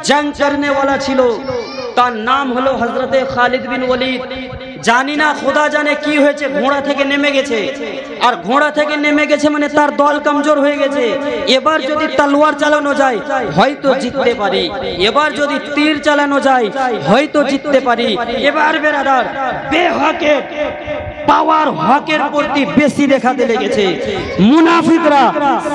जंग करने वाला छिलो तार नाम हलो हजरते खालिद बिन वलीद। জানি না খোদা জানে কি হয়েছে, ঘোড়া থেকে নেমে গেছে, আর ঘোড়া থেকে নেমে গেছে মানে তার দল কমজোর হয়ে গেছে। এবার যদি তলোয়ার চালানো যায় হয়তো জিততে পারি, এবার যদি তীর চালানো যায় হয়তো জিততে পারি। এবার বেরাদার বেহকের পাওয়ার হকের প্রতি বেশি দেখাতে লেগেছে। মুনাফিকরা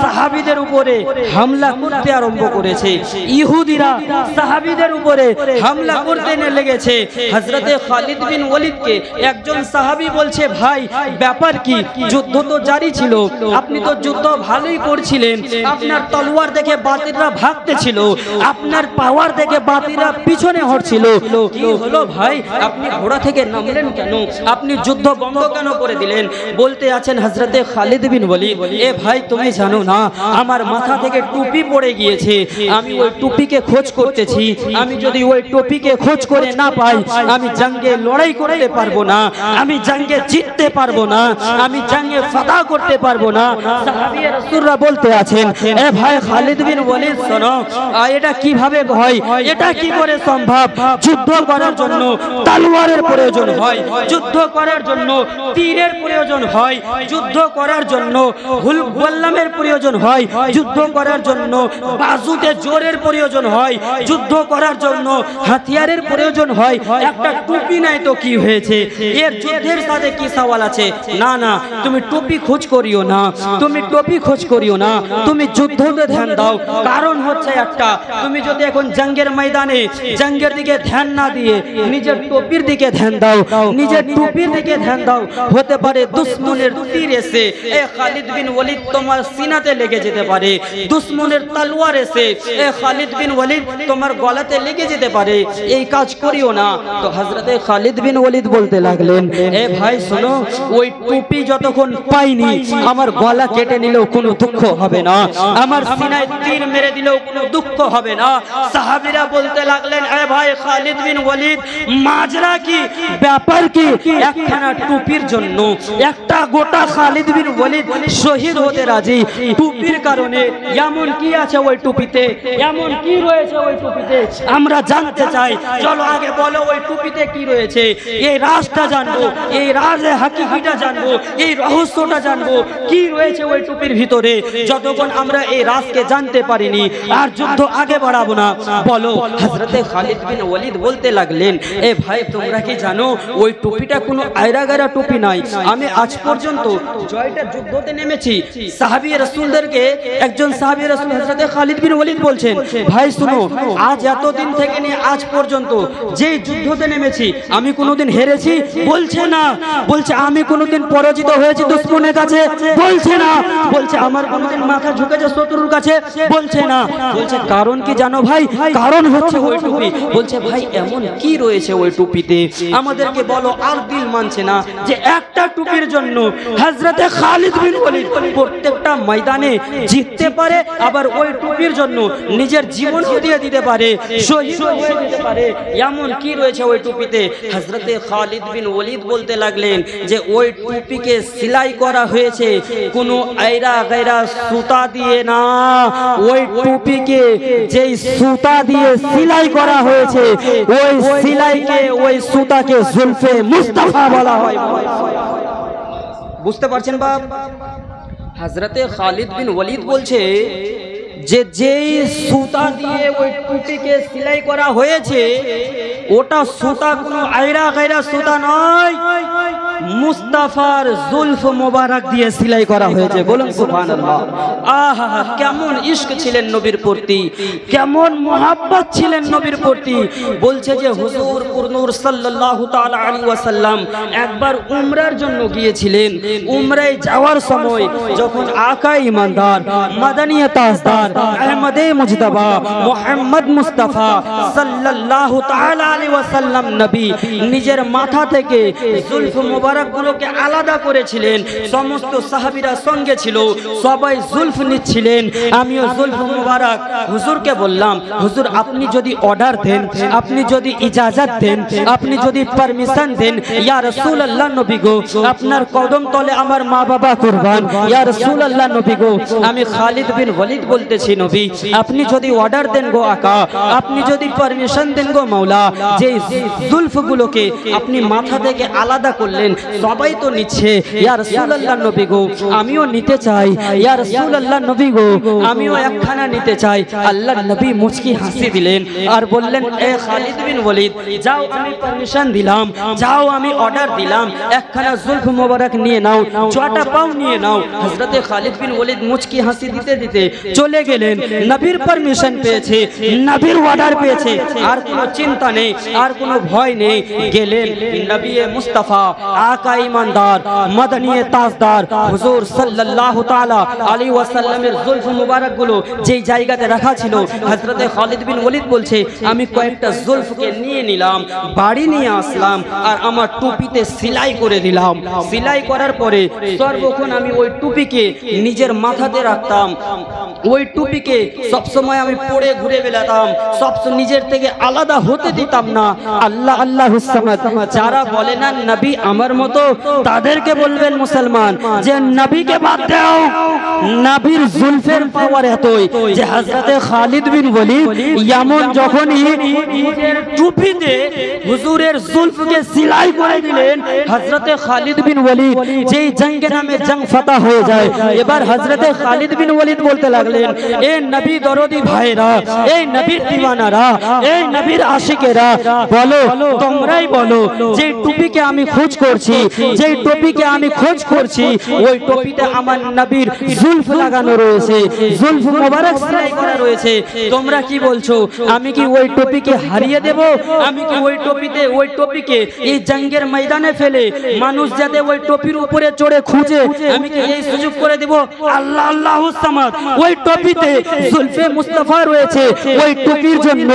সাহাবীদের উপরে হামলা করতে আরম্ভ করেছে, ইহুদিরা সাহাবীদের উপরে হামলা করতে লেগেছে। হযরতে খালিদ বিন ওয়ালিদকে একজন সাহাবী বলছে, ভাই ব্যাপার কি? যুদ্ধ তো জারি ছিল, আপনি তো যুদ্ধ ভালোই করছিলেন, আপনার তলোয়ার দেখে বাতিলরা ভাগতেছিল, আপনার পাওয়ার দেখে বাতিলরা পিছনে হটছিল, কি হলো ভাই আপনি ঘোড়া থেকে নামলেন কেন? আপনি যুদ্ধ বন্ধ কেন করে দিলেন? বলতে আছেন হযরতে খালিদ বিন ওয়ালিদ, এ ভাই তুমি জানো না আমার মাথা থেকে টুপি পড়ে গিয়েছে, আমি ওই টুপিকে খোঁজ করতেছি, আমি যদি ওই টুপিকে খোঁজ করে না পাই আমি জঙ্গে লড়াই করতে পারবো না, আমি জঙ্গে জিততে পারবো না, আমি জঙ্গে ফাদা করতে পারবো না। সাহাবী রাসূলরা বলতে আছেন, এ ভাই খালিদ বিন ওয়ালিদ শোনো, এটা কিভাবে হয়, এটা কি করে সম্ভব? যুদ্ধ করার জন্য তলোয়ারের প্রয়োজন হয়, যুদ্ধ করার জন্য তীরের প্রয়োজন হয়, যুদ্ধ করার জন্য বল্লামের প্রয়োজন হয়, যুদ্ধ করার জন্য বাজুতে জোরের প্রয়োজন হয়, যুদ্ধ করার জন্য হাতিয়ারের প্রয়োজন হয়। একটা টুপি নাই তো কি হয়েছে? এর যুদ্ধের সাথে কি সওয়াল আছে? না না, তুমি টুপি খোঁজ করিও না, তুমি টুপি খোঁজ করিও না, তুমি যুদ্ধতে ধ্যান দাও। কারণ হচ্ছে একটা, তুমি যদি এখন জঙ্গের ময়দানে জঙ্গের দিকে ধ্যান না দিয়ে নিজের টুপির দিকে ধ্যান দাও, নিজের টুপির দিকে ধ্যান দাও, হতে পারে দুশমনের তীর এসে এ খালিদ বিন ওয়ালিদ তোমার সিনাতে লেগে যেতে পারে, দুশমনের তলোয়ার এসে এ খালিদ বিন ওয়ালিদ তোমার গলাতে লেগে যেতে পারে, এই কাজ করিও না। তো হযরতে খালিদ বিন ওয়ালিদ বলতে লাগলেন, এ ভাই শোনো, ওই টুপি যতক্ষণ পাইনি আমার গলা কেটে নিলেও কোনো দুঃখ হবে না, আমার সিনায় তীর মেরে দিলেও কোনো দুঃখ হবে না। সাহাবীরা বলতে লাগলেন, এ ভাই খালিদ বিন ওয়ালিদ মাজরা কি, ব্যাপার কি? একখানা টুপির জন্য একটা গোটা খালিদ বিন ওয়ালিদ শহীদ হতে রাজি, টুপির কারণে। এমন কি আছে ওই টুপিতে, এমন কি রয়েছে ওই টুপিতে আমরা জানতে চাই। চলো আগে বলো ওই টুপিতে কি রয়েছে, এই রাজটা জানবো, এই রাজে হাকিকিটা জানবো, এই রহস্যটা জানবো, কি রয়েছে ওই টুপির ভিতরে। যতক্ষণ আমরা এই রাজকে জানতে পারিনি আর যুদ্ধ আগে বাড়াবো না। বলো। হযরতে খালিদ বিন ওয়ালিদ বলতে লাগলেন, এ ভাই তোমরা কি জানো ওই টুপিটা কোনো আয়রা গায়রা টুপি নাই। আমি আজ পর্যন্ত জয়টা যুদ্ধতে নেমেছি, সাহাবী রাসূলদেরকে একজন সাহাবী রাসূল হযরতে খালিদ বিন ওয়ালিদ বলছেন, ভাই শুনো, আজ এতদিন থেকে নিয়ে আজ পর্যন্ত যে যুদ্ধতে নেমেছি আমি কোনোদিন হেরেছি? বলছে না। বলছে আমি কোনোদিন পরাজিত হয়েছি দুশমনের কাছে? বলছে না। বলছে আমার কোনোদিন মাথা ঝুঁকেছে শত্রুর কাছে? বলছে না। বলছে কারণ কি জানো ভাই? কারণ হচ্ছে ওই টুপি। বলছে ভাই এমন কি রয়েছে ওই টুপিতে আমাদেরকে বলো। আর দিল মানছে না যে একটা টুপির জন্য হযরতে খালিদ বিন ওয়ালিদ প্রত্যেকটা ময়দানে জিততে পারে, আবার ওই টুপির জন্য নিজের জীবন দিয়ে দিতে পারে, শহীদ হয়ে যেতে পারে। এমন কি রয়েছে ওই টুপিতে? হযরতে খালিদ বিন ওয়ালিদ বলতে লাগলেন যে ওই টুপিকে সেলাই করা হয়েছে কোনো আয়রা গায়রা সুতা দিয়ে না, ওই টুপিকে যেই সুতা দিয়ে সেলাই করা হয়েছে ওই সেলাইকে, ওই সুতাকে জুলফে মুস্তাফা বলা হয়। বুঝতে পারছেন বাপ? হযরতে খালিদ বিন ওয়ালিদ বলছে যে যেই সুতা দিয়ে ওই টুপিকে সেলাই করা হয়েছে ওটা সুতা কোনো আয়রা গায়রা সুতা নয়, মুস্তাফার জুলফ মোবারক দিয়ে সেলাই করা হয়েছে। বলুন সুবহানাল্লাহ। আহা, কেমন ইশক ছিলেন নবীর প্রতি, কেমন মোহাব্বত ছিলেন নবীর প্রতি। বলছে যে হুজুর পুরনূর সাল্লাল্লাহু তাআলা আলাইহি ওয়াসাল্লাম একবার উমরার জন্য গিয়েছিলেন। উমরায় যাওয়ার সময় যখন আকা ইমানদার মাদানিয়া তাজদার আহমদে মুজতবা মুহাম্মদ মুস্তাফা সাল্লাল্লাহু তাআলা আলাইহি ওয়াসাল্লাম নবী নিজের মাথা থেকে জুলফ মুবারকগুলোকে আলাদা করেছিলেন। সমস্ত সাহাবীরা সঙ্গে ছিল, সবাই জুলফ নিচ্ছিলেন। আমিও জুলফ মুবারক হুজুরকে বললাম, হুজুর আপনি যদি অর্ডার দেন, আপনি যদি ইজাজত দেন, আপনি যদি পারমিশন দেন, ইয়া রাসূলুল্লাহ নবী গো, আপনার কদম তলে আমার মা বাবা কুরবান, ইয়া রাসূলুল্লাহ নবী গো। আমি খালিদ বিন ওয়ালিদ বলতেছি, নবী আপনি যদি অর্ডার দেন গো আকা, আপনি যদি পারমিশন দেন গো মাওলা, যে জুলফগুলোকে আপনি মাথা থেকে আলাদা করলেন, সবাই তো নিচ্ছে, ইয়া রাসূলুল্লাহ নবী গো আমিও নিতে চাই, ইয়া রাসূলুল্লাহ নবী গো আমিও একখানা নিতে চাই। আল্লাহর নবী মুচকি হাসি দিলেন আর বললেন, এ খালিদ বিন ওয়ালিদ যাও, আমি পারমিশন দিলাম, যাও আমি অর্ডার দিলাম, একখানা জুলফ মোবারক নিয়ে নাও, ছটা পাও নিয়ে নাও। হযরতে খালিদ বিন ওয়ালিদ মুচকি হাসি দিতে দিতে চলে গেলেন। নবীর পারমিশন পেয়েছে, নবীর অর্ডার পেয়েছে, আর কোনো চিন্তা নেই, আর কোনো ভয় নেই। গেলেন নবী মুস্তাফা আকা ইমানদার মদনী তাজদার হুজুর সাল্লাল্লাহু তাআলা আলাইহি ওয়াসাল্লামের জুলফ মুবারক গুলো যেই জায়গাতে রাখা ছিল, হযরতে খালিদ বিন ওয়ালিদ বলছে, আমি কয়েকটা জুলফকে নিয়ে নিলাম, বাড়ি নিয়ে আসলাম, আর আমার টুপিতে সেলাই করে দিলাম। সেলাই করার পরে সর্বক্ষণ আমি ওই টুপিকে নিজের মাথাতে রাখতাম, ওই টুপিকে সবসময় আমি পরে ঘুরে বেড়াতাম, সব নিজের থেকে আলাদা হতে দিতাম না। আল্লাহ আল্লাহুস সামাদ। যারা বলে না নবী আমার মতো, তাদেরকে বলবেন মুসলমান যে নবীকে বাদ দাও। নবীর জুলফের পাওয়ার এতই যে হযরতে খালিদ বিন ওয়ালিদ এমন যখনই নিজের টুপিতে হুজুরের জুলফকে সেলাই করে দিলেন, হযরতে খালিদ বিন ওয়ালিদ যেই জঙ্গে নামে জং ফাতা হয়ে যায়, এবার হযরতে খালিদ বিন ওয়ালিদ বলতে লাগলেন, এ নবী দরদি ভাইরা, এই নবীর দিওয়ানারা, এই নবীর আশিকেরা, বলো তোমরাই বলো, যে টুপিকে আমি খোঁজ করছি, যে টুপিকে আমি খোঁজ করছি, ওই টুপিতে আমার নবীর জুলফ লাগানো রয়েছে, জুলফ মোবারক সেলাই করা রয়েছে। তোমরা কি বলছো, আমি কি ওই টুপিকে হারিয়ে দেব? আমি কি ওই টুপিকে এই জঙ্গের ময়দানে ফেলে মানুষ যাতে ওই টুপির উপরে চড়ে খুঁজে, আমি কি এই সুযোগ করে দেব? আল্লাহ আল্লাহুস সামাদ। ওই টুপিতে জুলফে মুস্তাফা রয়েছে, ওই টুপির জন্য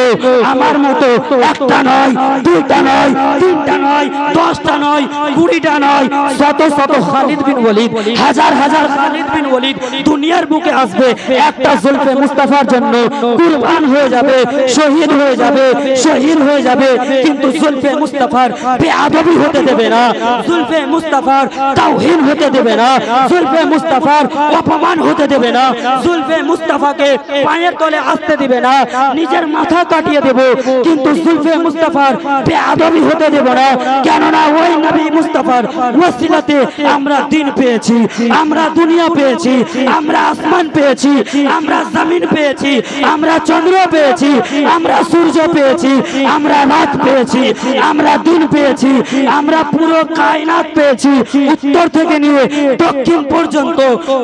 আমার মতো একটা নয়, দুইটা নয়, তিনটা নয়, 10টা নয়, 20টা নয়, শত শত খালিদ বিন ওয়ালিদ, হাজার হাজার খালিদ বিন ওয়ালিদ দুনিয়ার বুকে আসবে, একটা জুলফে মুস্তাফার জন্য কুরবান হয়ে যাবে, শহীদ হয়ে যাবে, শহীদ হয়ে যাবে। কিন্তু জুলফে মুস্তাফার বেয়াদবি হতে দেবে না, জুলফে মুস্তাফার তাওহীন হতে দেবে না, জুলফে মুস্তাফার অপমান হতে দেবে না, জুলফে মুস্তাফাকে পায়ের তলে আসতে দিবে না, নিজের মাথা কাটিয়ে দেব, কিন্তু জুলফে মুস্তাফার বেয়াদবি হতে দেব না। কেননা ওই নবী মুস্তাফার ওসিলাতে আমরা দিন পেয়েছি, আমরা দুনিয়া পেয়েছি, আমরা আসমান পেয়েছি, আমরা জমিন পেয়েছি, আমরা চন্দ্র পেয়েছি, আমরা সূর্য পেয়েছি, আমরা রাত পেয়েছি, আমরা দিন পেয়েছি, আমরা পুরো কায়নাত পেয়েছি, উত্তর থেকে নিয়ে দক্ষিণ পর্যন্ত,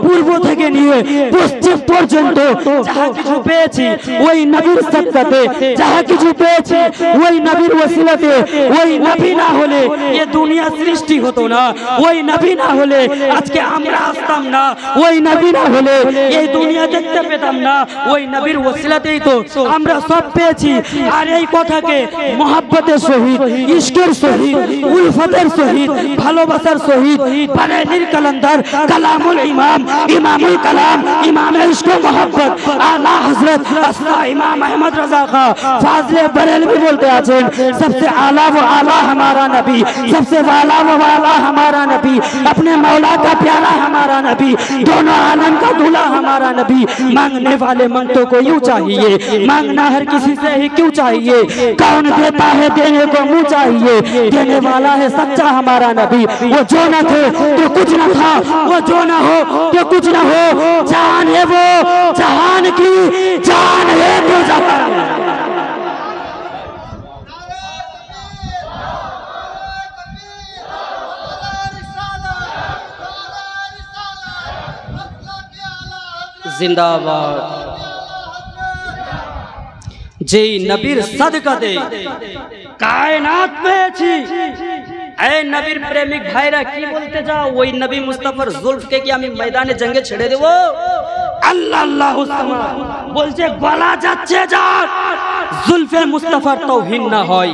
পূর্ব থেকে নিয়ে পশ্চিম পর্যন্ত যাহা কিছু পেয়েছি ওই নবীর সাদকাতে, যাহা কিছু পেয়েছি ওই নবীর ওসিলাতে। ওই নবী না হলে এ দুনিয়া সৃষ্টি হতো না, ওই নবী না হলে আজকে আমরা আসতাম না, ওই নবী না হলে এই দুনিয়া দেখতে পেতাম না। ওই নবীর ওসিলাতেই তো আমরা সব পেয়েছি। আর এই কথাকে মহব্বতের সহিত, ইশকের সহিত, উলফতের সহিত, ভালোবাসার সহিত বারেলির কালান্দার কালামুল ইমাম, ইমামুল কালাম, ইমামে ইশক ও মহব্বত আলা হযরত আসলা ইমাম আহমদ रजा खा फाजले बरेलवी बोलते आছেন, सबसे आला वो आला हमारा नबी, सबसे वाला वो वाला हमारा नबी, अपने मौला का प्यारा हमारा नबी, दोनों आलम का दूल्हा हमारा नबी। मांगने वाले मंगतों को यूं चाहिए, मांगना हर किसी से ही क्यों चाहिए, कौन देता है देने को मुंह चाहिए, देने वाला है सच्चा हमारा नबी। वो जो न थे तो कुछ न था, वो जो न हो तो कुछ न हो, जान है वो जहान की, जान है तो जहान। जिंदाबाद। যেই নবীর সাদকাতে কায়নাত পেয়েছি। এই নবীর প্রেমিক ভাইরা কি বলতে চাও? ওই নবী মুস্তাফার জুলফকে কি আমি ময়দানে জঙ্গে ছেড়ে দেব? আল্লাহ আল্লাহু সামাদ বলছে গলা যাচ্ছে যা, জুলফ जुल्फे मुस्तफार तौहीन ना হয়,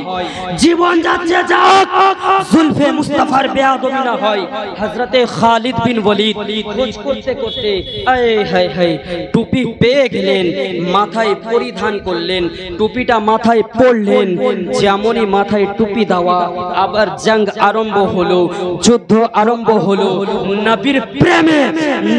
জীবন যাচ্ছে যাক जुल्फे मुस्तफार বেয়াদবি না হয়। হযরতে খালিদ বিন ওয়ালিদ খোঁজ করতে করতে আয় হায় হায় টুপি পেয়ে গেলেন, মাথায় পরিধান করলেন, টুপিটা মাথায় পরলেন। যেমনই মাথায় টুপি দেওয়া আবার জং আরম্ভ হলো, যুদ্ধ আরম্ভ হলো। নবীর প্রেমে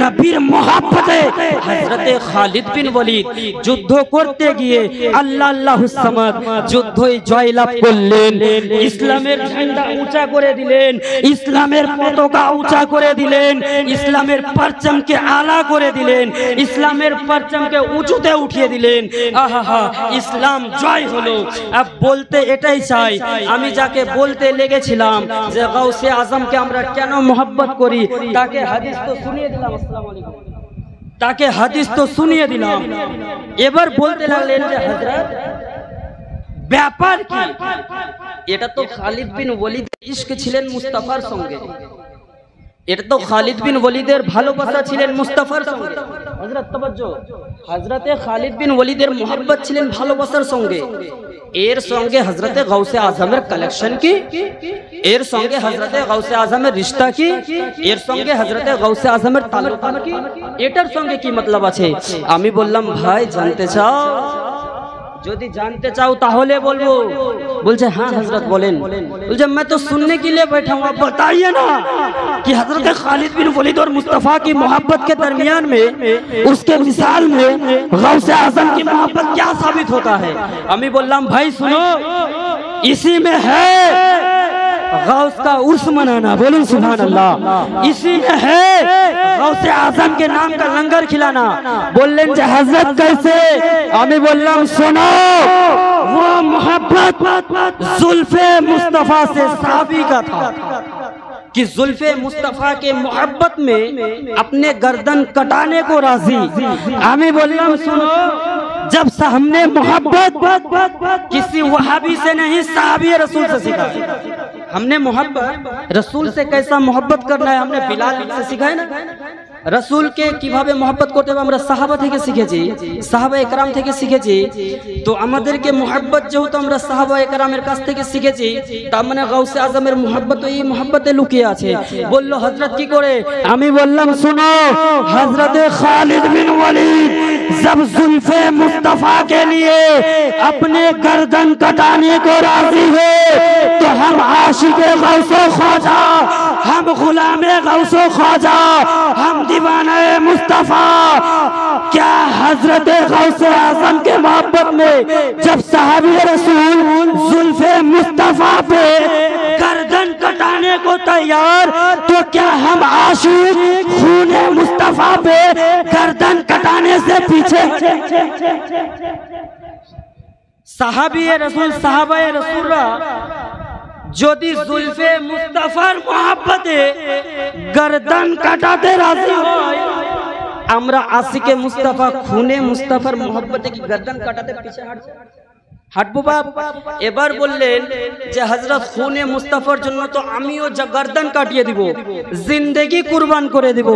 নবীর মোহাব্বতে হযরতে খালিদ বিন ওয়ালিদ যুদ্ধ করতে গিয়ে আল্লাহ আল্লাহুস সামাদ যুদ্ধই জয়লাভ করলেন। ইসলামের ঝান্ডা উঁচা করে দিলেন, ইসলামের পতাকা উঁচা করে দিলেন, ইসলামের পরচমকে আলা করে দিলেন, ইসলামের পরচমকে উঁচুতে উঠিয়ে দিলেন। আহা, ইসলাম জয় হলো। अब বলতে এটাই চাই, আমি যাকে বলতে লেগেছিলাম যে গাউসে আজমকে আমরা কেন মোহাব্বত করি, তাকে হাদিস তো শুনিয়ে দিলাম। আসসালামু আলাইকুম। তাকে হাদিস তো শুনিয়ে দিলাম। এবার বলতে লাগলেন যে হযরত ব্যাপার কি? এটা তো খালিদ বিন ওয়ালিদ ইশক ছিলেন মুস্তাফার সঙ্গে, এটা তো খালিদ বিন ওয়ালিদের ভালোবাসা ছিলেন মুস্তাফার সঙ্গে। হযরত তাওয়াজ্জো, হযরতে খালিদ বিন ওয়ালিদের মোহাব্বত ছিলেন ভালোবাসার সঙ্গে। এর সঙ্গে হযরতে গাউসে আজমের কালেকশন কি, এর সঙ্গে হযরতে গাউসে আজমের রিশতা কি, এর সঙ্গে হযরতে গাউসে আজমের তাল্লুকাত কি, এটার সঙ্গে কি মতলব আছে? আমি বললাম ভাই জানতে চাও? যদি জানতে চাও তাহলে বলবো। বলছে हाँ हजरत बोलें। बोलছে मैं तो सुनने के लिए बैठा हूँ, आप बताइए ना कि हजरत खालिद बिन वलीद और मुस्तफ़ा की मोहब्बत के दरमियान में, उसके मिसाल में गौसे आजम की मोहब्बत क्या साबित होता है। আমি বললাম ভাই सुनो, इसी में है गौस का उर्स मनाना, बोलूं सुभान अल्लाह। इसी में है गौसे आजम के नाम का लंगर खिलाना। बोलें जे हजरत कैसे? हमें बोललाम सुनो, वो मोहब्बत जुल्फे मुस्तफा से साबी का था कि जुल्फे मुस्तफा के मोहब्बत में अपने गर्दन कटाने को राजी। हमें बोललाम सुनो, जब से हमने मोहब्बत किसी वहाबी से नहीं साहबी रसूल से सीखा। हमने मोहब्बत रसूल से कैसा मोहब्बत करना है हमने बिलाल से सीखा है ना। रसूल के কিভাবে मोहब्बत করতে হবে আমরা সাহাবা থেকে শিখেছি, সাহাবা একরাম থেকে শিখেছি। তো আমাদেরকে मोहब्बत যেহেতু আমরা সাহাবা একরামের কাছ থেকে শিখেছি, তার মানে গাউসে আজমের मोहब्बत এই मोहब्बते লুকিয়ে আছে। বলল হযরত কি করে? আমি বললাম सुनो, हजरत खालिद बिन वलीद जब जुल्फे मुस्तफा के लिए अपने गर्दन कटाने को राजी हुए तो हम आशिक़े गौसे ख्वाजा, हम गुलामे गौसे ख्वाजा, हम दीवाने मुस्तफा, क्या हजरत गौसे आजम के मोहब्बत में जब साहबी रसूल जुल्फे मुस्तफा पे गर्दन कटाने को तैयार, तो क्या हम आशिक खूने मुस्तफा पे गर्दन कटाने से पीछे? साहबी रसूल साहबाए रसूलरा যদি जुल्फे मुस्तफार मोहब्बते गर्दन काटाते राजी হয়, আমরা আশিকে মুস্তাফা খুনে মুস্তাফার मोहब्बते की गर्दन काटाते पीछे হাঁটবো বাপ। এবার বললেন যে হযরত খুনে মুস্তাফার জন্য তো আমিও গর্দন কাটিয়ে দিব, জিন্দেগি কুরবান করে দিব।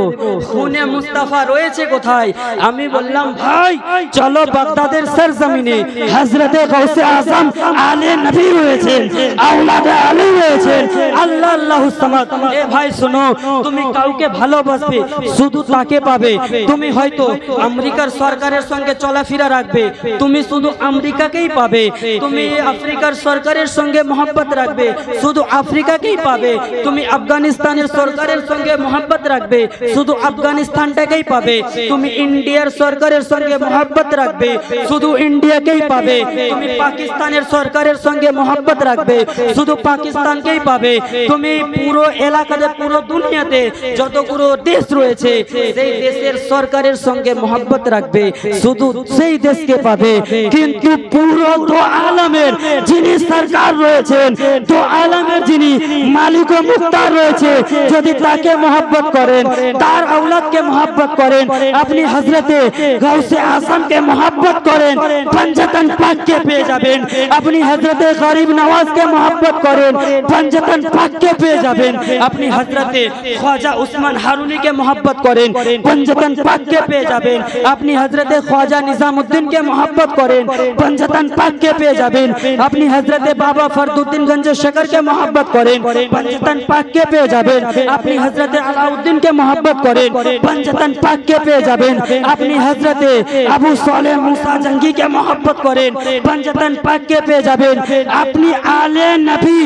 খুনে মুস্তাফা রয়েছে কোথায়? আমি বললাম ভাই চলো বাগদাদের সরজমিনে হযরতে গাউসে আজম আলে নবী রয়েছেন, আওলাদে আলী রয়েছেন, আল্লাহ আল্লাহুস সামাদ। এ ভাই শোনো, তুমি কাউকে ভালোবাসবে শুধু তাকে পাবে। তুমি হয়তো আমেরিকার সরকারের সঙ্গে চলাফেরা রাখবে, তুমি শুধু আমেরিকাকেই পাবে। তুমি আফ্রিকার সরকারের সঙ্গে मोहब्बत রাখবে, শুধু আফ্রিকাকেই পাবে। তুমি আফগানিস্তানের সরকারের সঙ্গে मोहब्बत রাখবে, শুধু আফগানিস্তানটাকেই পাবে। তুমি ইন্ডিয়ার সরকারের সঙ্গে मोहब्बत রাখবে, শুধু ইন্ডিয়াকেই পাবে। তুমি পাকিস্তানের সরকারের সঙ্গে मोहब्बत রাখবে, শুধু পাকিস্তানকেই পাবে। তুমি পুরো এলাকাতে পুরো দুনিয়াতে যতগুলো দেশ রয়েছে সেই দেশের সরকারের সঙ্গে मोहब्बत রাখবে, শুধু সেই দেশকে পাবে। কিন্তু পুরো दो आलमेर जिनी सरकार রয়েছেন, दो आलमेर जिनी मालिक ও মুখতার রয়েছে, যদি তাকে मोहब्बत করেন, তার औलाद के मोहब्बत করেন, अपनी हजरते गौसे आजम के मोहब्बत করেন, पंजतन पाक के পেয়ে যাবেন। अपनी हजरते गरीब नवाज के मोहब्बत করেন, पंजतन पाक के পেয়ে যাবেন। अपनी हजरते ख्वाजा उस्मान हारूनी के मोहब्बत করেন, पंजतन पाक के পেয়ে যাবেন। अपनी हजरते ख्वाजा निजामुद्दीन के मोहब्बत করেন, पंजतन पाक কে পেয়ে যাবেন। আপনি হযরতে বাবা ফরদুদ্দিন গঞ্জে শেখর কে मोहब्बत করেন, पंजतन पाक के पेয়ে যাবেন। আপনি হযরতে আলাউদ্দিন কে मोहब्बत করেন, पंजतन पाक के পেয়ে যাবেন। আপনি হযরতে আবু সালেহ মুসা জঙ্গি কে मोहब्बत করেন, पंजतन पाक के পেয়ে যাবেন। আপনি আলে নবী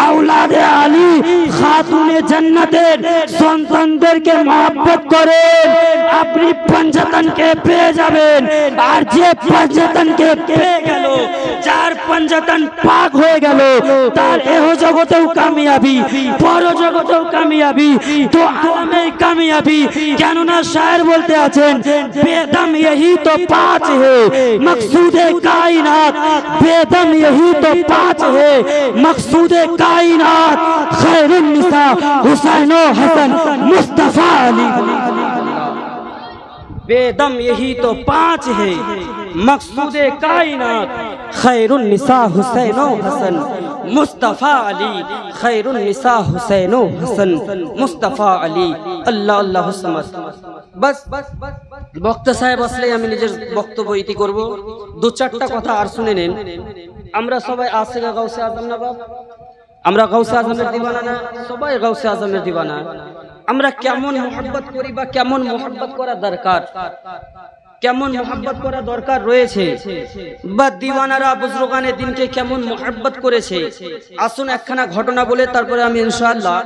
আওলাদে আলী খাতুনে জান্নাতের সন্তানদেরকে मोहब्बत করেন, আপনি पंजतन কে পেয়ে যাবেন। আর যে पंजतन কে পেয়ে গেল, যার पंजतन पाक হয়ে গেল, তার এহ জগতেও কামিয়াবি, পর জগতেও কামিয়াবি, তো আলামে কামিয়াবি। কেননা শায়ের বলতে আছেন, বেদম यही तो पाँच है मकसूदे कायनात, बेदम यही तो पाँच है मकसूदे कायनात, खैरुन निसा हुसैन व हसन मुस्तफा अली। बेदम यही तो पाँच है मकसूदे कायनात, खैरुन निसा हुसैन व हसन मुस्तफा अली, खैरुन निसा हुसैन व हसन मुस्तफा अली। अल्लाह अल्लाह समझ। बस বক্তা সাহেব আসলে আমি নিজের বক্তব্য ইতি করব। দু চারটা কথা আর শুনে নেন। আমরা সবাই আশিক গাউসে আজম না বাপ, আমরা গাউসে আজমের দিওয়ানা না, সবাই গাউসে আজমের দিওয়ানা। আমরা কেমন মোহাব্বত করি বা কেমন মোহাব্বত করা দরকার, কেমন মোহাব্বত করা দরকার রয়েছে, বা দিওয়ানারা বুজরুগানে দিনকে কেমন মোহাব্বত করেছে, আসুন একখানা ঘটনা বলে তারপরে আমি ইনশাআল্লাহ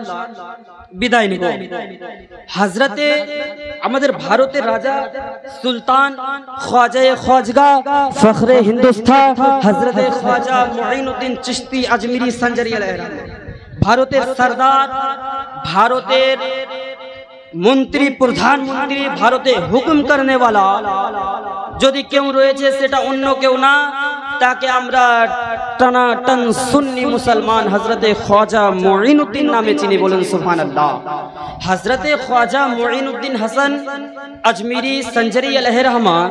বিদায় নিব। হযরতে আমাদের ভারতের রাজা সুলতান খ্বাজায়ে খ্বাজগা ফখরে হিন্দুস্তান হযরতে খ্বাজা মুঈনুদ্দিন চিশতি আজমিরি সঞ্জারি আলাইহির রহমান, ভারতের সরদার, ভারতের মন্ত্রী, প্রধানমন্ত্রী, ভারতে হুকুম করনে वाला যদি কেউ রয়েছে সেটা অন্য কেউ না, তাকে আমরা টানাটান সুন্নি মুসলমান হযরতে খ্বাজা মুঈনুদ্দিন নামে চিনি। বলেন সুবহানাল্লাহ। হযরতে খ্বাজা মুঈনুদ্দিন হাসান আজমিরি সঞ্জারি আলাইহির রহমান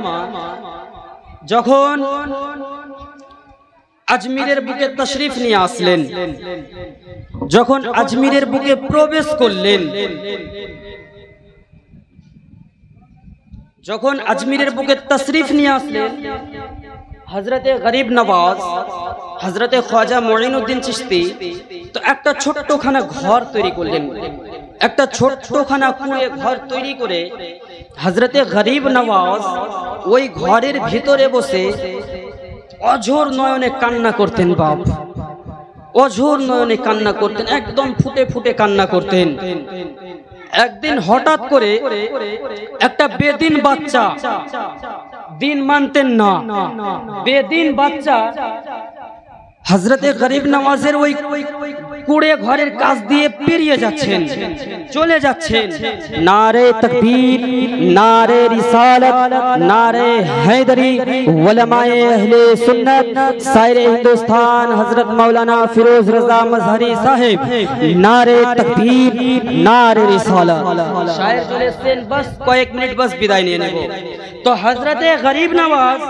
যখন আজমিরের বুকে তশরিফ নিয়ে আসলেন, যখন আজমিরের বুকে প্রবেশ করলেন, যখন আজমিরের বুকে তশরিফ নিয়ে আসলেন, হযরতে গরিব নওয়াজ হযরতে খ্বাজা মুঈনুদ্দিন চিশতি তো একটা ছোট্টখানা ঘর তৈরি করলেন, একটা ছোট্টখানা কুঁড়ে ঘর তৈরি করে হযরতে গরিব নওয়াজ ওই ঘরের ভিতরে বসে অঝোর নয়নে কান্না করতেন। বাপ, অঝোর নয়নে কান্না করতেন, একদম ফুটে ফুটে কান্না করতেন। একদিন হঠাৎ করে একটা বেদিন বাচ্চা, দিন মানতেন না, বেদিন বাচ্চা হযরতে গরিব নওয়াজের ওই কুড়ে ঘরের কাছ দিয়ে পেরিয়ে যাচ্ছেন, চলে যাচ্ছেন। নারে তাকবীর, নারে রিসালাত, নারে হায়দারি, উলামায়ে আহলে সুন্নাত, সাইরে হিন্দুস্তান হযরত মাওলানা ফিরোজ রাজা মজহরি সাহেব, নারে তাকবীর, নারে রিসালাত। শায়ের চলে এসেছেন, বাস কয়েক মিনিট বাস বিদায় নিয়ে নেব। তো হযরতে গরিব নওয়াজ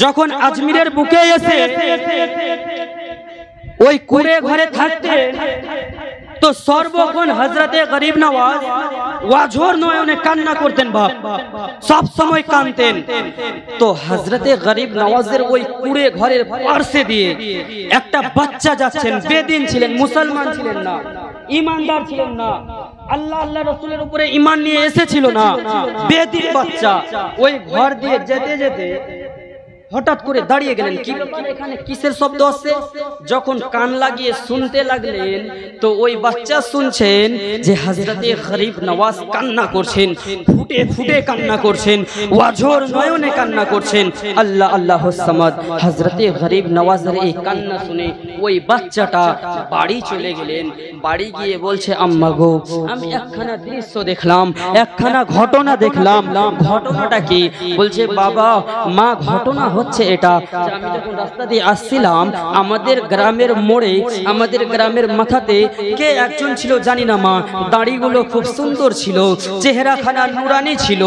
যখন আজমিরের বুকে এসে ওই কুড়ে ঘরে থাকতেন, তো সর্বক্ষণ হযরতে গরিব নওয়াজ ওয়াজোর নয়নে কান্না করতেন। বাপ, সব সময় কাঁদতেন। তো হযরতে গরিব নওয়াজের ওই কুড়ে ঘরের পাশে দিয়ে একটা বাচ্চা যাচ্ছেন, বেদিন ছিলেন, মুসলমান ছিলেন না, ঈমানদার ছিলেন না, আল্লাহ আল্লাহ রাসূলের উপরে ঈমান নিয়ে এসেছিল না, বেদিন বাচ্চা ওই ঘর দিয়ে যেতে যেতে হঠাৎ করে দাঁড়িয়ে গেলেন। কি ব্যাপার, এখানে কিসের শব্দ আসছে? যখন কান লাগিয়ে শুনতে লাগলেন তো ওই বাচ্চা শুনছেন যে হযরতে গরিব নওয়াজ কান্না করছেন, ফুটে ফুটে কান্না করছেন, ওয়াজোর নয়নে কান্না করছেন। আল্লাহ আল্লাহ সামাদ। হযরতে গরিব নওয়াজের এই কান্না শুনে ওই বাচ্চাটা বাড়ি চলে গেলেন। বাড়ি গিয়ে বলছে, আম্মা গো, আমি একখানা দৃশ্য দেখলাম, একখানা ঘটনা দেখলাম। ঘটনাটা কি? বলছে, বাবা মা, ঘটনা হচ্ছে এটা, আমি যখন রাস্তা দিয়ে আসছিলাম, আমাদের গ্রামের মোড়ে, আমাদের গ্রামের মাথাতে কে একজন ছিল জানি না মা, দাড়িগুলো খুব সুন্দর ছিল, চেহারাখানা নুরানি ছিল,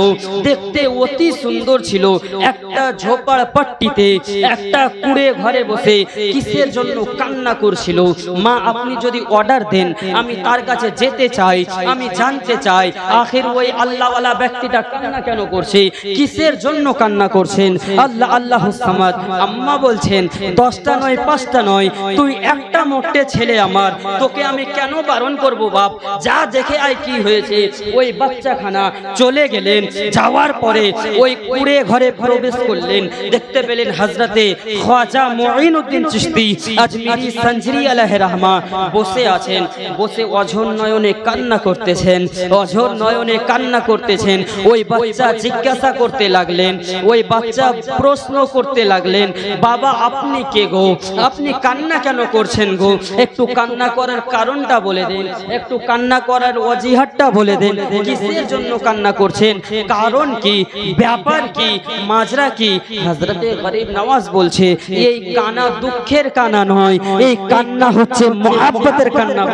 দেখতে অতি সুন্দর ছিল। একটা ঝোপাড় পাট্টিতে একটা কুড়ে ঘরে বসে কিসের জন্য কান্না করছিল। মা, আপনি যদি অর্ডার দেন আমি তার কাছে যেতে চাই, আমি জানতে চাই আখির ওই আল্লাহওয়ালা ব্যক্তিটা কান্না কেন করছে, কিসের জন্য কান্না করছেন। আল্লাহ আল্লাহ আল্লাহুস সামাদ। আম্মা বলছেন 10টা নয় 5টা নয়, তুই একটা মোটে ছেলে আমার, তোকে আমি কেন বারণ করব বাপ, যা দেখে আয় কি হয়েছে। ওই বাচ্চাখানা চলে গেলেন, যাওয়ার পরে ওই কুড়ে ঘরে প্রবেশ করলেন, দেখতে পেলেন হযরতে খ্বাজা মুঈনুদ্দিন চিশতি আজমিরি সঞ্জরি আলাইহি রাহমা বসে আছেন। বসে অঝোর নয়নে কান্না করতেছেন, অঝোর নয়নে কান্না করতেছেন। ওই বাচ্চা জিজ্ঞাসা করতে লাগলেন, ওই বাচ্চা প্রশ্ন করতে লাগলেন, বাবা আপনি কে গো, আপনি কান্না কেন করছেন গো, একটু কান্না করার কারণটা বলে দেন, একটু কান্না করার অজিহাতটা বলে দেন, কিসের জন্য কান্না করছেন, কারণ কি, ব্যাপার কি, মাজরা কি। হযরতে গরিব নওয়াজ বলছে এই কান্না দুঃখের কান্না নয়, এই কান্না হচ্ছে মহব্বতের কান্না।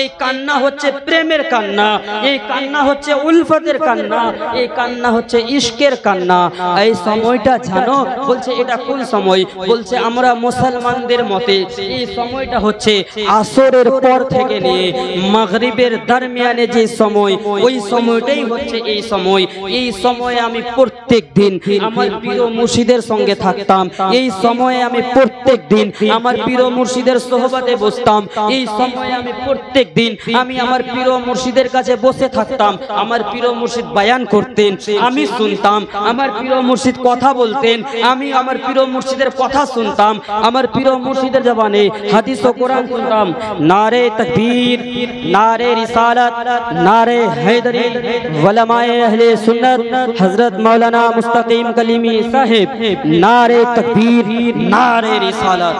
এই কান্না হচ্ছে প্রেমের কান্না, এই কান্না হচ্ছে উলফতের কান্না, এই কান্না হচ্ছে ইশকের কান্না। এই সময়টা জানো, বলছে এটা কোন সময়, বলছে আমরা মুসলমানদের মতে এই সময়টা হচ্ছে আসরের পর থেকে নিয়ে মাগরিবের দরমিয়ানে যে সময়, ওই সময়টাই হচ্ছে এই সময়। এই সময়ে আমি প্রত্যেক দিন আমার প্রিয় মুর্শিদের সঙ্গে থাকতাম, এই সময়ে আমি প্রত্যেক দিন আমার প্রিয় মুর্শিদের সোহবতে বসতাম, এই সময়ে আমি প্রত্যেক দিন আমি আমার প্রিয় মুর্শিদের কাছে বসে থাকতাম। আমার প্রিয় মুর্শিদ বয়ান করতেন, আমি শুনতাম, আমার প্রিয় মুর্শিদ কথা বলতেন, আমি আমার প্রিয় মুর্শিদের কথা শুনতাম, আমার প্রিয় মুর্শিদের জবানে হাদিস ও কোরআন শুনতাম। নারে তাকবীর, নারে রিসালাত, নারে हैदरी, उलमाए अहले सुन्नत हजरत मौलाना मुस्तकीम कलीमी साहेब, नारे तकबीर, नारे रिसालत।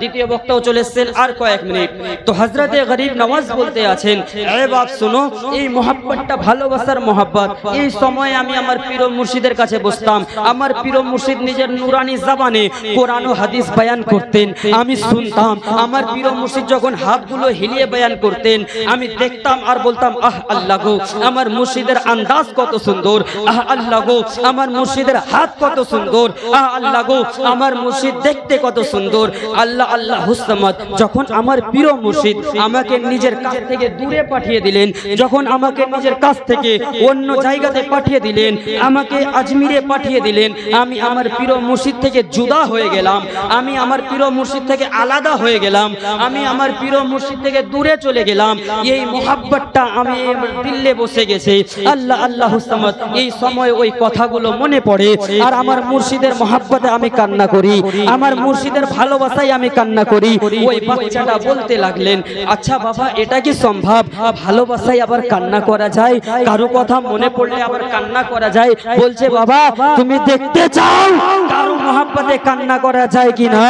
দ্বিতীয় বক্তাও চলে এসেছেন, আর কয়েক মিনিট। তো হযরতে গরিব নওয়াজ বলতে আছেন, এ বাপ শুনো, এই মোহাব্বতটা ভালোবাসার মোহাব্বত। এই সময় আমি আমার পীর ও মুর্শিদের কাছে বসতাম, আমার পীর ও মুর্শিদ নিজের নুরানি জবানে কোরআন ও হাদিস বয়ান করতেন, আমি শুনতাম। আমার পীর ও মুর্শিদ যখন হাতগুলো হিলিয়ে বয়ান করতেন, আমি দেখতাম আর বলতাম, আহ আল্লাহ গো, আমার মুর্শিদের আন্দাজ কত সুন্দর, আহ আল্লাহ গো, আমার মুর্শিদের হাত কত সুন্দর, আহ আল্লাহ গো, আমার মুর্শিদ দেখতে কত সুন্দর। আল্লাহ আল্লাহ হুসমাত। যখন আমার প্রিয় মুর্শিদ আমাকে নিজের কাছ থেকে দূরে পাঠিয়ে দিলেন, যখন আমাকে নিজের কাছ থেকে অন্য জায়গাতে পাঠিয়ে দিলেন, আমাকে আজমিরে পাঠিয়ে দিলেন, আমি আমার প্রিয় মুর্শিদ থেকে জুদা হয়ে গেলাম, আমি আমার প্রিয় মুর্শিদ থেকে আলাদা হয়ে গেলাম, আমি আমার প্রিয় মুর্শিদ থেকে দূরে চলে গেলাম। এই মোহাব্বতটা আমি দিলে বসে গেছে। আল্লাহ আল্লাহ হুসমাত। এই সময় ওই কথাগুলো মনে পড়ে, আর আমার মুর্শিদের মোহাব্বতে আমি কান্না করি, আমার মুর্শিদের ভালোবাসায় আমি কান্না করি। ওই বাচ্চাটা বলতে লাগলেন, আচ্ছা বাবা, এটা কি সম্ভব, ভালোবাসায় আবার কান্না করা যায়, কারো কথা মনে পড়লে আবার কান্না করা যায়? বলছে, বাবা তুমি দেখতে চাও কারো মোহাব্বতে কান্না করা যায় কিনা,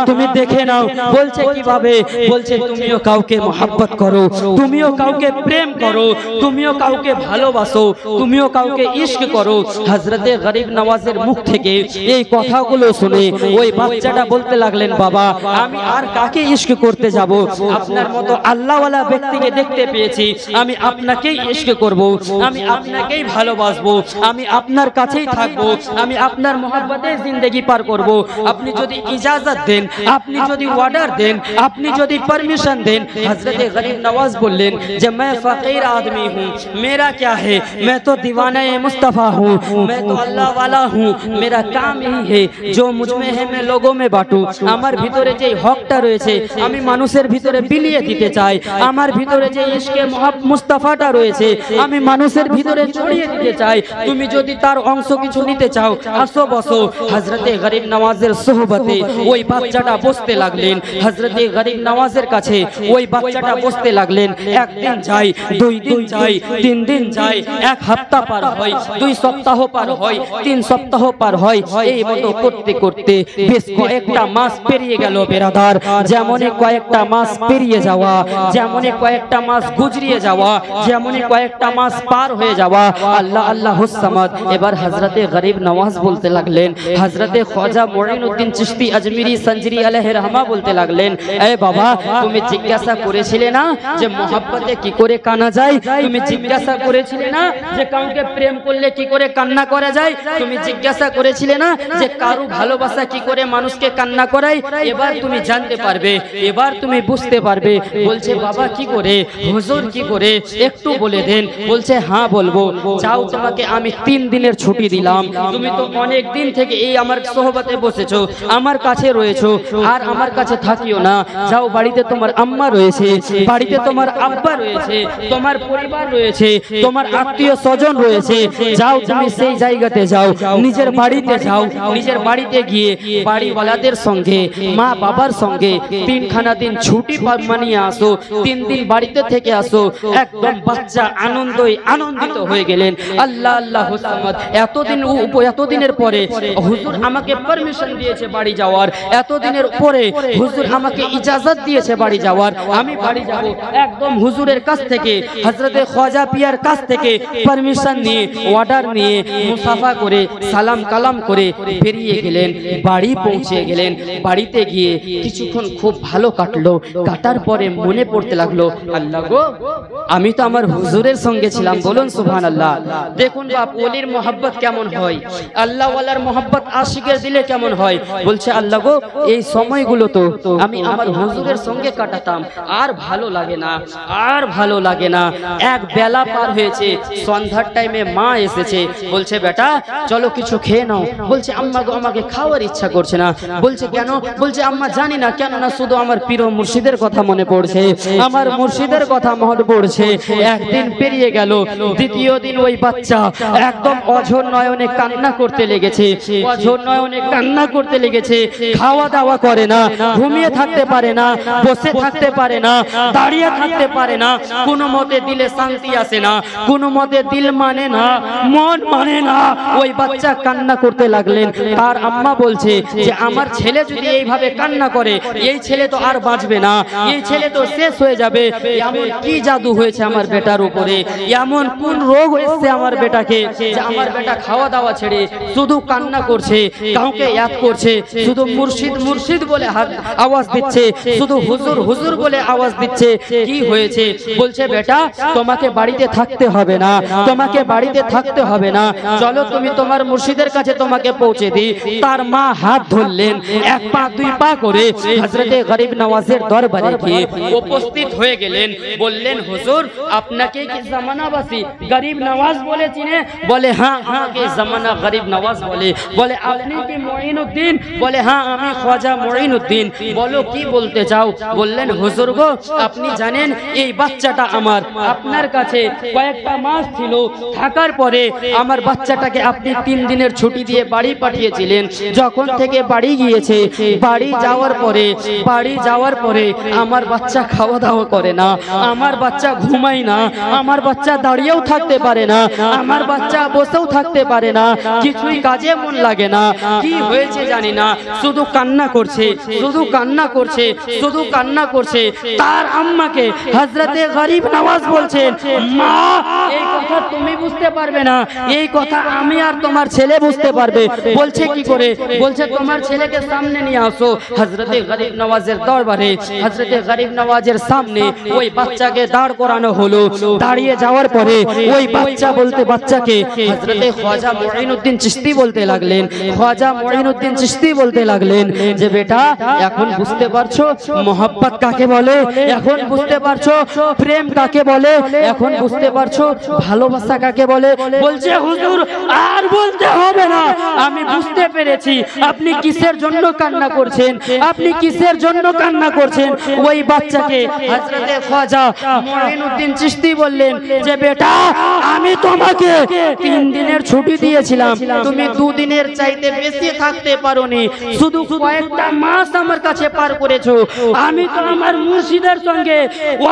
তুমি দেখে নাও। বলছে কিভাবে? বলছে তুমিও কাউকে মোহাব্বত করো, তুমিও কাউকে প্রেম করো, তুমিও কাউকে ভালোবাসো, তুমিও কাউকে ইশক করো। হযরতে গরিব নওয়াজের মুখ থেকে এই কথাগুলো শুনে ওই বাচ্চাটা বলতে লাগলেন, বাবা আমি আর কাকে ইশক করতে যাব, আপনার মতো আল্লাহওয়ালা ব্যক্তিকে দেখতে পেয়েছি, আমি আপনাকেই ইশক করব, আমি আপনাকেই ভালোবাসবো, আমি আপনার কাছেই থাকবো, আমি আপনার মোহাব্বতে জিন্দেগি পার করব। আপনি যদি ইজাজত দেন, আপনি যদি অর্ডার দেন, আপনি যদি পারমিশন দেন। হযরতে গরিব নওয়াজ বললেন যে मैं फकीर आदमी हूँ, मेरा क्या है, मैं तो दीवाना मुस्तफ़ा हूँ, मैं तो अल्लाह वाला हूँ, मेरा काम यही है जो मुझ में है मैं लोगों में बांटू। আমার ভিতরে যে হকটা রয়েছে আমি মানুষের ভিতরে বিলিয়ে দিতে চাই, আমার ভিতরে যে ইশকে মুস্তাফাটা রয়েছে আমি মানুষের ভিতরে ছড়িয়ে দিতে চাই। তুমি যদি তার অংশ কিছু নিতে চাও, আসো বসো। হযরতে গরিব নওয়াজের সোহবতে ওই বাচ্চাটা বসতে লাগলেন, হযরতে গরিব নওয়াজের কাছে ওই বাচ্চাটা বসতে লাগলেন। একদিন যায়, দুই দিন যায়, তিন দিন যায়, এক সপ্তাহ পার হয়, 2 সপ্তাহ পার হয়, 3 সপ্তাহ পার হয়। এই মতো করতে করতে বেশ কয়েকটা মাস পেরিয়ে গেল বেরাদার। যেমনই কয়েকটা মাস পেরিয়ে যাওয়া, যেমনই কয়েকটা মাস গুজরিয়ে যাওয়া, যেমনই কয়েকটা মাস পার হয়ে যাওয়া, আল্লাহ আল্লাহ হুসমাত। এবার হযরতে গরিব নওয়াজ বলতে লাগলেন, হযরতে ख्वाजा মুঈনুদ্দিন চিশতি আজমিরি সঞ্জরি আলাইহি রহমা বলতে লাগলেন, এ বাবা, তুমি জিজ্ঞাসা করেছিলে না যে মোহাব্বতে কি করে কানা যায়? তুমি জিজ্ঞাসা করেছিলে না যে কাউকে প্রেম করলে কি করে কান্না করা যায়? তুমি জিজ্ঞাসা করেছিলে না যে কারু ভালোবাসা কি করে মানুষকে কান্না করায়? এবার তুমি জানতে পারবে, এবার তুমি বুঝতে পারবে। বলছে বাবা কি করে, হুজুর কি করে, একটু বলে দেন। বলছে হ্যাঁ বলবো, যাও তোমাকে আমি 3 দিনের ছুটি দিলাম। তুমি তো অনেক দিন থেকে এই আমার সোহবতে বসেছো, আমার কাছে রয়েছো, আর আমার কাছে থাকিও না। যাও, বাড়িতে তোমার আম্মা রয়েছে, বাড়িতে তোমার আব্বা রয়েছে, তোমার পরিবার রয়েছে, তোমার আত্মীয় স্বজন রয়েছে। যাও তুমি সেই জায়গাতে যাও, নিজের বাড়িতে যাও। নিজের বাড়িতে গিয়ে বাড়িওয়ালাদের সঙ্গে, মা বাবার সঙ্গে 3খানা দিন ছুটি মানিয়ে আসো, 3 দিন বাড়িতে থেকে আসো। একদম বাচ্চা আনন্দিত হয়ে গেলেন। আল্লাহ আল্লাহ হুসামত, এতদিনের পরে হুজুর আমাকে পারমিশন দিয়েছে বাড়ি যাওয়ার, এতদিনের পরে হুজুর আমাকে ইজাজত দিয়েছে বাড়ি যাওয়ার, আমি বাড়ি যাব। একদম হুজুরের কাছ থেকে, হযরতে খ্বাজা পিয়ার কাছ থেকে পারমিশন নিয়ে, অর্ডার নিয়ে, মুসাফা করে, সালাম কালাম করে বেরিয়ে গেলেন, বাড়ি পৌঁছে গেলেন। বাড়িতে গিয়ে কিছুক্ষণ খুব ভালো কাটলো। কাটার পরে মনে পড়তে লাগলো, আল্লাহ গো, আমি তো আমার হুজুরের সঙ্গে ছিলাম। বলুন সুবহানাল্লাহ। দেখুন বাপ, ওলির মোহাব্বত কেমন হয়, আল্লাহ ওয়ালার মোহাব্বত আশিকের দিলে কেমন হয়। বলছে আল্লাহ গো, এই সময়গুলো তো আমি আমার হুজুরের সঙ্গে কাটাতাম, আর ভালো লাগে না, আর ভালো লাগে না। এক বেলা পার হয়েছে, সন্ধ্যার টাইমে মা এসেছে। বলছে বেটা চলো কিছু খেয়ে নাও। বলছে আম্মা গো, আমাকে খাওয়ার ইচ্ছা করছে না। বলছে কেন? বলছে আম্মা জানি না কেন না, শুধু আমার প্রিয় মুর্শিদের কথা মনে পড়ছে, আমার মুর্শিদের কথা মনে পড়ছে। একদিন পেরিয়ে গেল, দ্বিতীয় দিন ওই বাচ্চা একদম অঝোর নয়নে কান্না করতে লেগেছে, অঝোর নয়নে কান্না করতে লেগেছে। খাওয়া দাওয়া করে না, ঘুমিয়ে থাকতে পারে না, বসে থাকতে পারে না, দাঁড়িয়ে থাকতে পারে না, কোনো মতে দিলে শান্তি আসে না, কোনো মতে দিল মানে না, মন মানে না। ওই বাচ্চা কান্না করতে লাগলেন। তার আম্মা বলছে যে আমার ছেলে যদি এইভাবে কান্না করে, এই ছেলে তো আর বাঁচবে না, এই ছেলে তো শেষ হয়ে যাবে। এমন কি জাদু হয়েছে আমার বেটার উপরে, এমন কোন রোগ হয়েছে আমার বেটাকে যে আমার বেটা খাওয়া দাওয়া ছেড়ে শুধু কান্না করছে, কাউকে ইয়াদ করছে, শুধু মুর্শিদ মুর্শিদ বলে আওয়াজ দিচ্ছে, শুধু হুজুর হুজুর বলে আওয়াজ দিচ্ছে। কি হয়েছে? বলছে বেটা তোমাকে বাড়িতে থাকতে হবে না, তোমাকে বাড়িতে থাকতে হবে না, চলো তুমি তোমার মুর্শিদের কাছে তোমাকে পৌঁছে দিই। তার মা হাত ধরলেন, 1 পা 2 পা করে হযরতে গরিব নওয়াজের দরবারে গিয়ে উপস্থিত হয়ে গেলেন। বললেন হুজুর, আপনাকে কি জামানাবাসী গরিব নওয়াজ বলে চিনে? বলে হ্যাঁ, আমাকে জামানা গরিব নওয়াজ বলে। বলে আপনি কি মুঈনুদ্দিন? বলে হ্যাঁ, আমি খ্বাজা মুঈনুদ্দিন। বলো কি বলতে চাও? বললেন হুজুর গো, আপনি জানেন এই বাচ্চাটা আমার আপনার কাছে কয়েকটা মাস ছিল, থাকার পরে আমার বাচ্চাটাকে আপনি 3 দিনের ছুটি দিয়ে বাড়ি পাঠিয়েছিলেন। যখন থেকে বাড়ি গিয়েছে, বাড়ি যাওয়ার পরে আমার বাচ্চা খাওয়া দাওয়া করে না, আমার বাচ্চা ঘুমায় না, আমার বাচ্চা দাঁড়িয়েও থাকতে পারে না, আমার বাচ্চা বসেও থাকতে পারে না, কিছুই কাজে মন লাগে না। কি হয়েছে জানি না, শুধু কান্না করছে, শুধু কান্না করছে, শুধু কান্না করছে। তার আম্মাকে হযরতে গরিব নওয়াজ বলছেন, মা এই কথা তুমি বুঝতে পারবে না, এই কথা আমি আর তোমার ছেলে বুঝতে পারবে। বলছে কি করে? বলছে তোমার ছেলেকে সামনে নিয়ে আসো। হযরতে গরিব নওয়াজের দরবারে, হযরতে গরিব নওয়াজের সামনে ওই বাচ্চাকে দাঁড় করানো হলো। দাঁড়িয়ে যাওয়ার পরে ওই বাচ্চাকে হযরতে খ্বাজা মুঈনুদ্দিন চিশতি বলতে লাগলেন, খ্বাজা মুঈনুদ্দিন চিশতি বলতে লাগলেন যে বেটা এখন বুঝতে পারছো মোহাব্বত কাকে বলে, এখন বুঝতে পারছো প্রেম কাকে বলে, এখন বুঝতে পারছো ভালোবাসা কাকে বলে। বলছে হুজুর আর বলতে হবে না, আমি বুঝতে পেরেছি আপনি কিসের জন্য কান্না করছেন, আপনি কিসের জন্য কান্না করছেন। ওই বাচ্চাকে হযরতে খ্বাজা মুঈনুদ্দিন চিশতি বললেন যে বেটা আমি তোমাকে 3 দিনের ছুটি দিয়েছিলাম, তুমি 2 দিনের চাইতে বেশি থাকতে পারোনি, শুধু কয়েকটা মাস আমার কাছে পার করেছো। আমি তো আমার মুর্শিদের সঙ্গে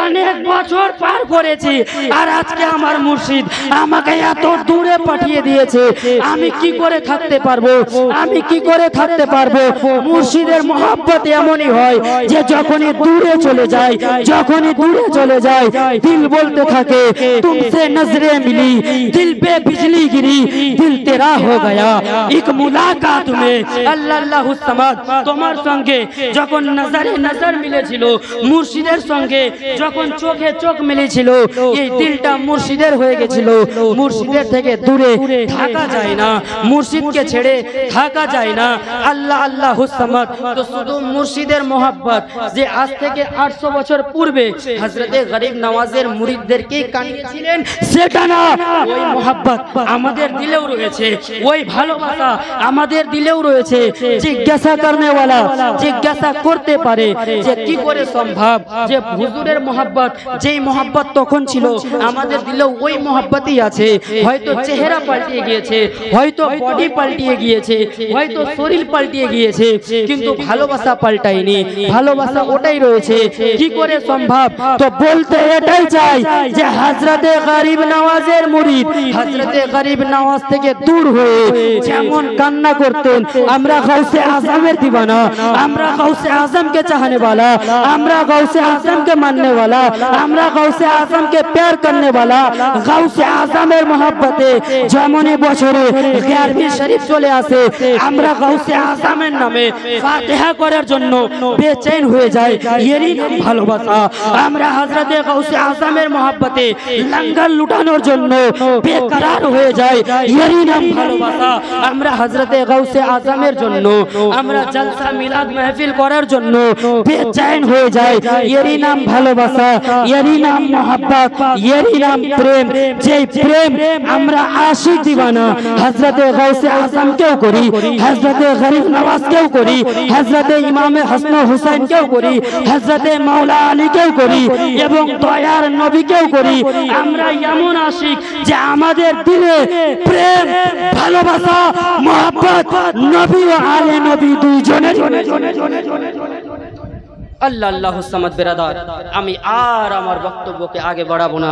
অনেক বছর পার করেছি, আর আজকে আমার মুর্শিদ আমাকে এত দূরে পাঠিয়ে দিয়েছে, আমি কি করে থাকতে পারবো, আমি কি করে থাকতে পারবো। মুর্শিদের মোহাব্বত এমনই হয় যে যখনই দূরে চলে যায়, যখনই দূরে চলে যায়, দিল বলতে থাকে तुमसे नजरें मिली, दिल पे बिजली गिरी, दिल तेरा हो गया, एक मुलाकात मुलाकात में अल्लाह अल्लाह समाद তোমার সঙ্গে যখন নজরে নজর মিলেছিল মুর্শিদের সঙ্গে যখন চোখে চোখ মিলেছিল এই দিলটা মুর্শিদের হয়ে গেছিল মুর্শিদের থেকে দূরে থাকা যায় না মুর্শিদকে ছেড়ে থাকা যায় না আল্লাহ আল্লাহ সামাদ তো শুধু মুর্শিদের मोहब्बत যে আজ থেকে 800 বছর পূর্বে হযরতে গরিব নওয়াজের মুরিদদেরকে কানিয়েছিলেন সেটা না ওই मोहब्बत আমাদের দিলেও রয়েছে ওই ভালোবাসা আমাদের দিলেও রয়েছে জিজ্ঞাসা करने वाला জিজ্ঞাসা করতে পারে যে কি করে সম্ভব যে হুজুরের मोहब्बत যেই मोहब्बत তখন ছিল আমাদের দিলেও ওই मोहब्बतই আছে হয়তো চেহারা পাল্টিয়ে গিয়েছে হয়তো বডি পাল্টিয়ে গিয়েছে হয়তো শরীর পাল্টিয়ে গিয়েছে কিন্তু ভালোবাসা পাল্টায়নি ভালোবাসা ওটাই রয়েছে কি করে সম্ভব তো বলতে এটাই চাই যে হযরতে গরিব নওয়াজের মুরিদ হযরতে গরিব নওয়াজ থেকে দূর হয়ে যেমন কান্না করতেন আমরা গাউসে आजमेर दीवाना আমরা গাউসে आजम के चाहने वाला আমরা গাউসে आजम के मानने वाला আমরা গাউসে आजम के प्यार करने वाला গাউসে आजमेर मोहब्बते যেমনই বছরে 11वीं শরীফ চলে আসে আমরা গাউসে आजमेर নামে ফাতিহা করার জন্য বেচैन হয়ে যায় এরই নাম ভালোবাসা আমরা হযরতে গাউসে आजमेर मोहब्बते লঙ্গর লুটানোর জন্য বেকরার হয়ে যায় এরই নাম ভালোবাসা আমরা হযরতে গাউসে आजमेर জন্য আমরা জলসা মিলাদ মাহফিল করার জন্য বেচैन হয়ে যায় এরই নাম ভালোবাসা এরই নাম मोहब्बत এরই নাম প্রেম যেই প্রেম আমরা আশিক দিওয়ানা হযরতে গাউসে আজম কেও করি হযরতে গরিব নওয়াজ কেও করি হযরতে ইমামে হাসান হুসাইন কেও করি হযরতে মাওলা আলী কেও করি এবং দয়ার নবী কেও করি আমরা এমন আশিক যে আমাদের দিলে প্রেম ভালোবাসা मोहब्बत নবী ও আলে নবী দুইজনে আল্লাহ আল্লাহ সামাদ বিরাদার আমি আর আমার বক্তব্যকে আগে বাড়াবো না।